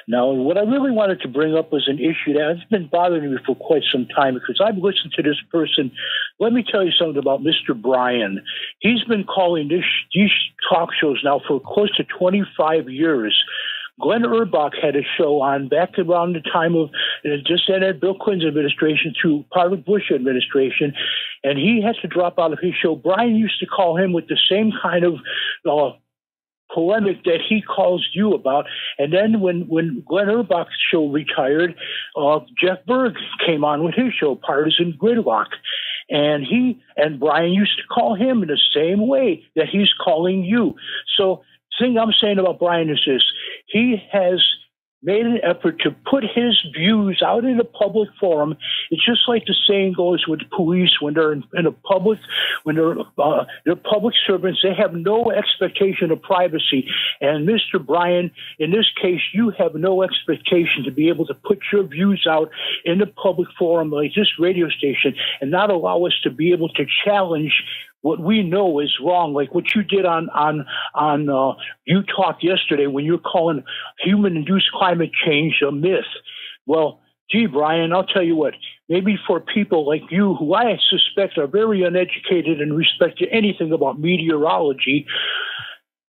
Now, what I really wanted to bring up was an issue that has been bothering me for quite some time because I've listened to this person. Let me tell you something about Mr. Bryan. He's been calling these talk shows now for close to 25 years. Glenn Urbach had a show on back around the time of just ended Bill Clinton's administration through part of Bush administration, and he had to drop out of his show. Bryan used to call him with the same kind of polemic that he calls you about. And then when Glenn Urbach's show retired, Jeff Berg came on with his show, Partisan Gridlock. And Bryan used to call him in the same way that he's calling you. So the thing I'm saying about Bryan is this. He has made an effort to put his views out in a public forum. It's just like the saying goes with police when they're in a public, when they're public servants, they have no expectation of privacy. And Mr. Bryan, in this case, you have no expectation to be able to put your views out in a public forum like this radio station and not allow us to be able to challenge what we know is wrong, like what you did on You Talk yesterday when you're calling human-induced climate change a myth. Well, gee, Bryan, I'll tell you what, maybe for people like you who I suspect are very uneducated in respect to anything about meteorology,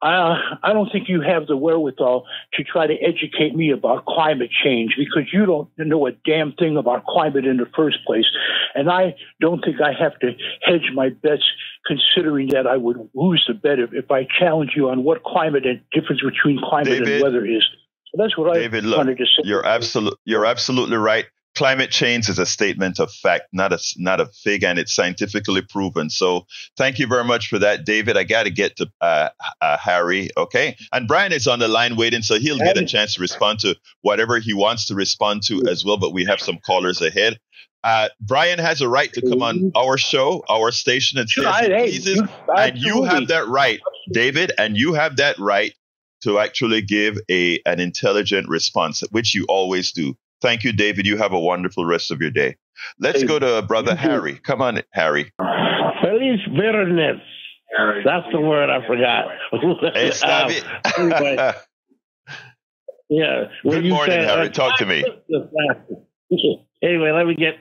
I don't think you have the wherewithal to try to educate me about climate change because you don't know a damn thing about climate in the first place. And I don't think I have to hedge my bets considering that I would lose the bet if I challenge you on what climate and difference between climate and weather is. So that's what I wanted to say. You're absolutely right. Climate change is a statement of fact, not a fig, and it's scientifically proven. So thank you very much for that, David. I got to get to Harry, okay? And Bryan is on the line waiting, so he'll get a chance to respond to whatever he wants to respond to as well, but we have some callers ahead. Bryan has a right to come on our show, our station, and say and you have that right, David, and you have that right to actually give an intelligent response, which you always do. Thank you, David. You have a wonderful rest of your day. Let's go to Brother Harry. Come on, Harry. Feliz bitterness. That's the word I forgot. Anyway. Yeah. Good morning, Harry. Talk to me. Anyway, let me get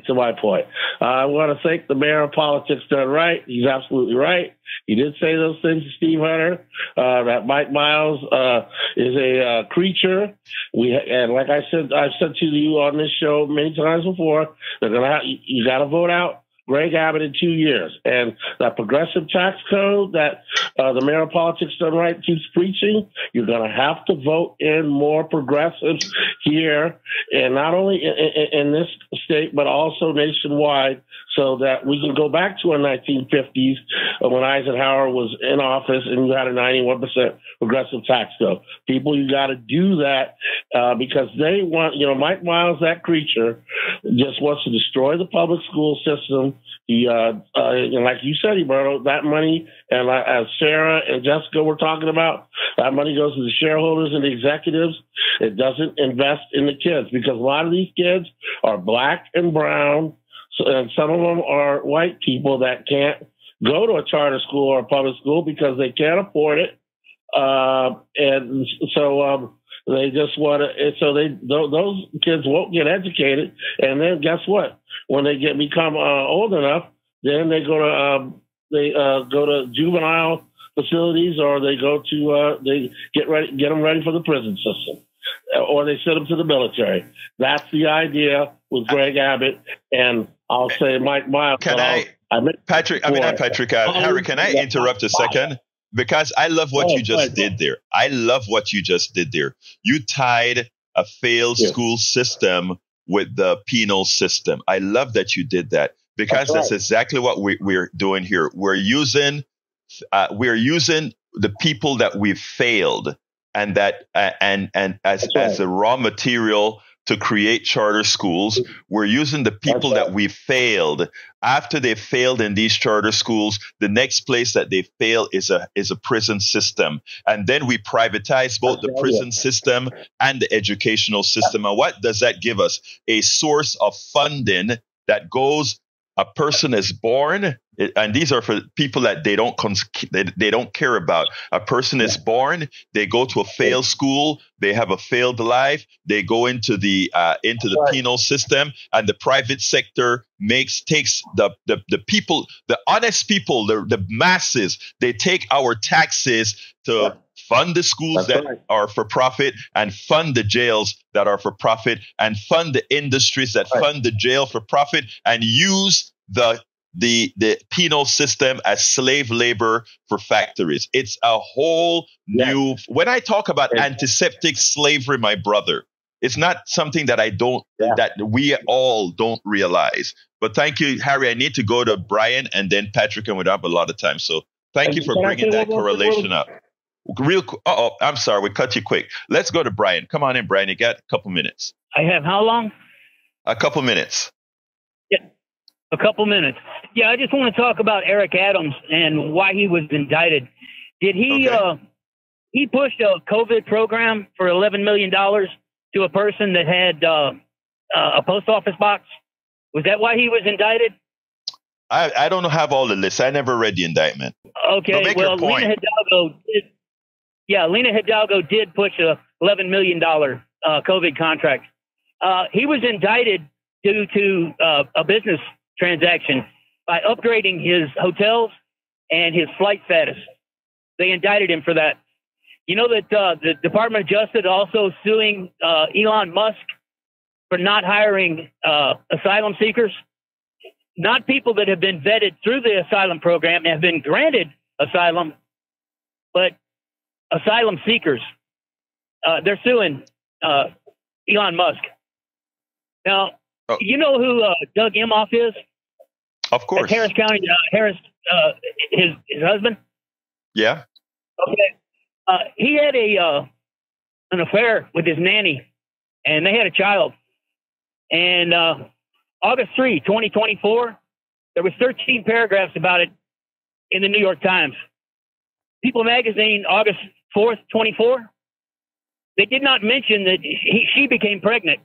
to my point. I want to thank the mayor of Politics Done Right. He's absolutely right. He did say those things to Steve Hunter, that Mike Miles is a creature. And like I said, I've said to you on this show many times before, you got to vote out Greg Abbott in 2 years. And that progressive tax code that the mayor of Politics Done Right keeps preaching, you're going to have to vote in more progressives here, and not only in this state, but also nationwide, so that we can go back to our 1950s when Eisenhower was in office and you had a 91% progressive tax code. People, you got to do that because they want, Mike Miles, that creature, just wants to destroy the public school system. He, like you said, Egberto, that money, and as Sarah and Jessica were talking about, that money goes to the shareholders and the executives. It doesn't invest in the kids because a lot of these kids are black and brown, and some of them are white people that can't go to a charter school or a public school because they can't afford it. And so they just want to, so those kids won't get educated. And then guess what? When they become old enough, then they go to juvenile facilities, or they go to they get them ready for the prison system, or they send them to the military. That's the idea with Greg Abbott, and I'll say Mike Miles. Harry, can I interrupt a second? Because I love what you just did there. I love what you just did there. You tied a failed school system with the penal system. I love that you did that, because that's exactly what we're doing here. We're using the people that we've failed and that and as a raw material to create charter schools. We're using the people that we failed. After they failed in these charter schools, the next place that they fail is a prison system. And then we privatize both the prison system and the educational system. And what does that give us? A source of funding that goes, a person is born And these are for people that they don't care about. A person is born, they go to a failed school, they have a failed life, they go into the penal system, and the private sector takes the people, the honest people, the masses. They take our taxes to fund the schools that are for profit, and fund the jails that are for profit, and fund the industries that fund the jail for profit, and use the penal system as slave labor for factories. It's a whole new. When I talk about antiseptic slavery, my brother, it's not something that that we all don't realize. But thank you, Harry. I need to go to Brian and then Patrick, and we don't have a lot of time. So thank you for bringing that correlation up. I'm sorry, we cut you quick. Let's go to Brian. Come on in, Brian. You got a couple minutes. I have how long? A couple minutes. Yeah, a couple minutes. Yeah, I just want to talk about Eric Adams and why he was indicted. Did he he pushed a COVID program for $11 million to a person that had a post office box? Was that why he was indicted? I don't have all the lists. I never read the indictment. Okay, well, Lena Hidalgo did push a $11 million COVID contract. He was indicted due to a business transaction by upgrading his hotels and his flight status. They indicted him for that. You know that the Department of Justice also suing Elon Musk for not hiring asylum seekers, not people that have been vetted through the asylum program and have been granted asylum, but asylum seekers. They're suing Elon Musk. Now, you know who Doug Emhoff is? Of course. That's Harris County, his husband? Yeah. Okay. He had an affair with his nanny, and they had a child. And August 3, 2024, there was 13 paragraphs about it in the New York Times. People magazine, August 4th, 24, they did not mention that she became pregnant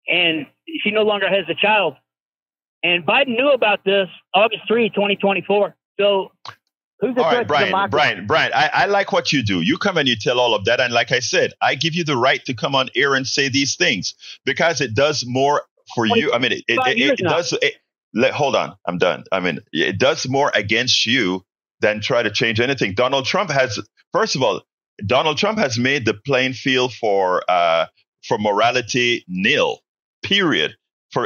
and she no longer has a child. And Biden knew about this August 3, 2024. So who's the all right, Brian, I like what you do. You come and you tell all of that. And like I said, I give you the right to come on air and say these things because it does more for you. I mean, it does. Hold on. I'm done. I mean, it does more against you than try to change anything. Donald Trump has made the playing field for morality nil, period.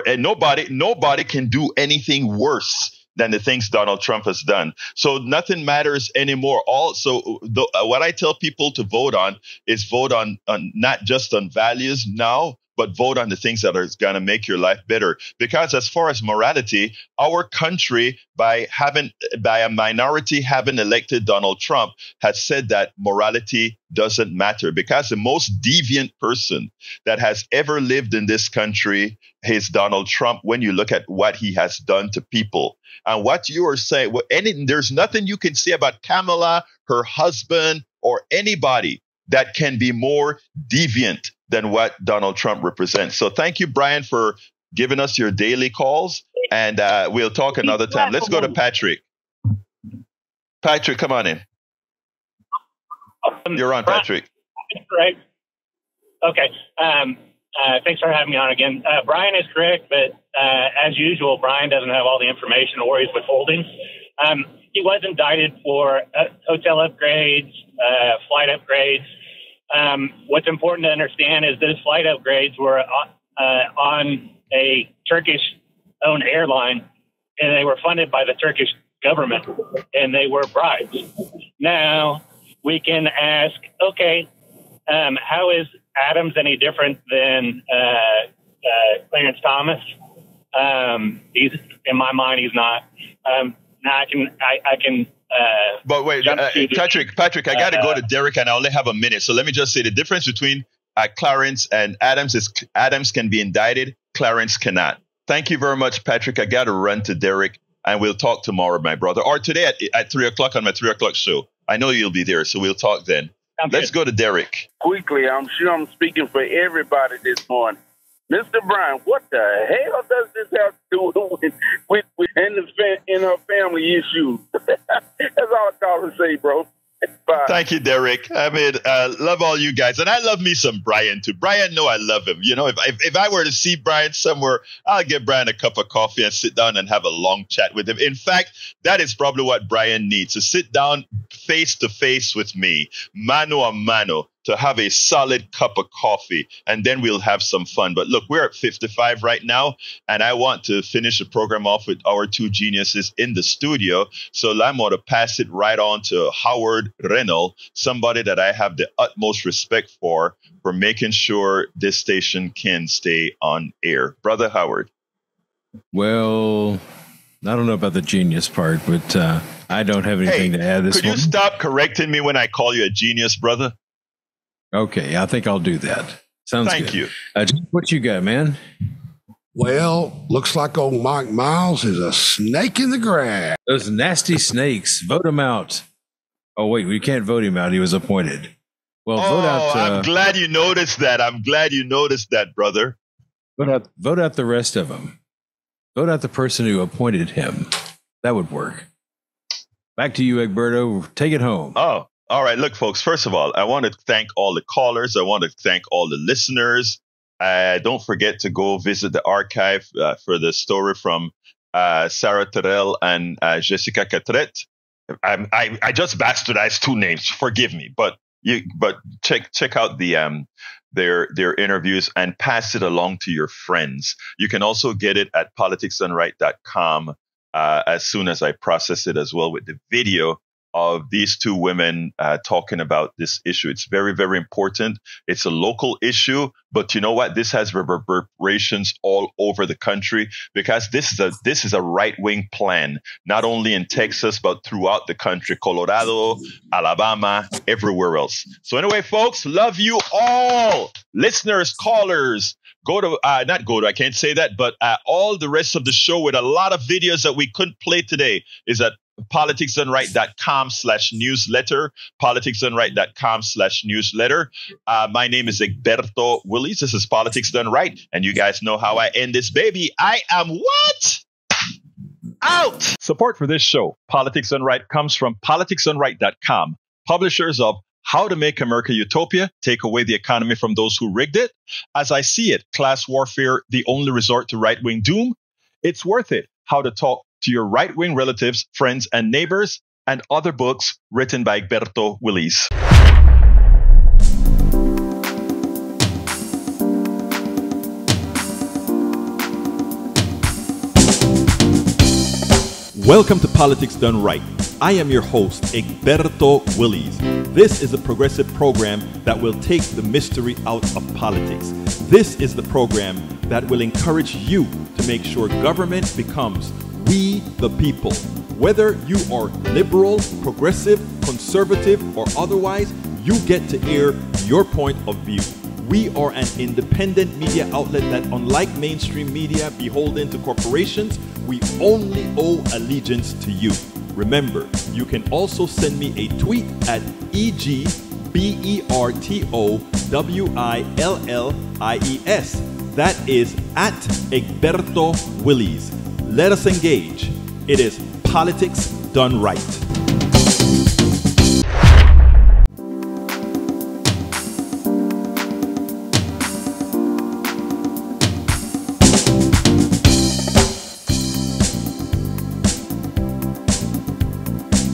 And nobody can do anything worse than the things Donald Trump has done. So nothing matters anymore. What I tell people to vote on is vote on not just on values now, but vote on the things that are going to make your life better. Because as far as morality, our country, by a minority having elected Donald Trump, has said that morality doesn't matter. Because the most deviant person that has ever lived in this country is Donald Trump when you look at what he has done to people. And what you are saying, there's nothing you can say about Kamala, her husband, or anybody that can be more deviant than what Donald Trump represents. So thank you, Brian, for giving us your daily calls. And we'll talk another time. Let's go to Patrick. Patrick, come on in. You're on, Patrick. Right. Okay. Thanks for having me on again. Brian is correct, but as usual, Brian doesn't have all the information or he's withholding. He was indicted for hotel upgrades, flight upgrades. What's important to understand is those flight upgrades were on a Turkish-owned airline, and they were funded by the Turkish government, and they were bribes. Now, we can ask, okay, how is Adams any different than Clarence Thomas? He's, in my mind, he's not. Now I can. But wait, Patrick, I got to go to Derek, and I only have a minute. So let me just say the difference between Clarence and Adams is Adams can be indicted, Clarence cannot. Thank you very much, Patrick. I got to run to Derek, and we'll talk tomorrow, my brother, or today at 3 o'clock on my 3 o'clock show. I know you'll be there, so we'll talk then. Let's go to Derek. Quickly, I'm sure I'm speaking for everybody this morning. Mr. Bryan, what the hell does this have to do with in her family issues? That's all I got to say, bro. Bye. Thank you, Derek. I mean, love all you guys. And I love me some Brian, too. Brian, know I love him. You know, if I were to see Brian somewhere, I'll give Brian a cup of coffee and sit down and have a long chat with him. In fact, that is probably what Brian needs, to sit down face to face with me, mano a mano, to have a solid cup of coffee, and then we'll have some fun. But look, we're at 55 right now, and I want to finish the program off with our two geniuses in the studio. So I'm going to pass it right on to Howard Reynolds, somebody that I have the utmost respect for making sure this station can stay on air. Brother Howard. Well, I don't know about the genius part, but I don't have anything to add this Could you stop correcting me when I call you a genius, brother? Okay, I think I'll do that. Sounds good. Thank you. What you got, man? Well, looks like old Mike Miles is a snake in the grass. Those nasty snakes. Vote him out. Oh, wait, we can't vote him out. He was appointed. Well, vote out. I'm glad you noticed that. I'm glad you noticed that, brother. Vote out the rest of them. Vote out the person who appointed him. That would work. Back to you, Egberto. Take it home. Oh. All right. Look, folks, first of all, I want to thank all the callers. I want to thank all the listeners. Don't forget to go visit the archive for the story from Sarah Terrell and Jessica Catrett. I just bastardized two names. Forgive me. But check out the their interviews and pass it along to your friends. You can also get it at politicsdoneright.com as soon as I process it as well with the video of these two women talking about this issue. It's very, very important. It's a local issue, but you know what? This has reverberations all over the country because this is a right-wing plan, not only in Texas, but throughout the country, Colorado, Alabama, everywhere else. So anyway, folks, love you all. Listeners, callers, I can't say that, but all the rest of the show with a lot of videos that we couldn't play today is at politicsdoneright.com/newsletter, politicsdoneright.com/newsletter. My name is Egberto Willies. This is Politics Done Right. And you guys know how I end this baby. I am what? Out. Support for this show, Politics Done Right, comes from politicsdoneright.com, publishers of How to Make America Utopia, Take Away the Economy from Those Who Rigged It. As I See It, Class Warfare, The Only Resort to Right-Wing Doom. It's Worth It, How to Talk to Your Right-Wing Relatives, Friends, and Neighbors, and other books written by Egberto Willies. Welcome to Politics Done Right. I am your host, Egberto Willies. This is a progressive program that will take the mystery out of politics. This is the program that will encourage you to make sure government becomes we the people. Whether you are liberal, progressive, conservative, or otherwise, you get to air your point of view. We are an independent media outlet that, unlike mainstream media beholden to corporations, we only owe allegiance to you. Remember, you can also send me a tweet at EGBERTOWILLIES. That is at Egberto Willies. Let us engage. It is Politics Done Right.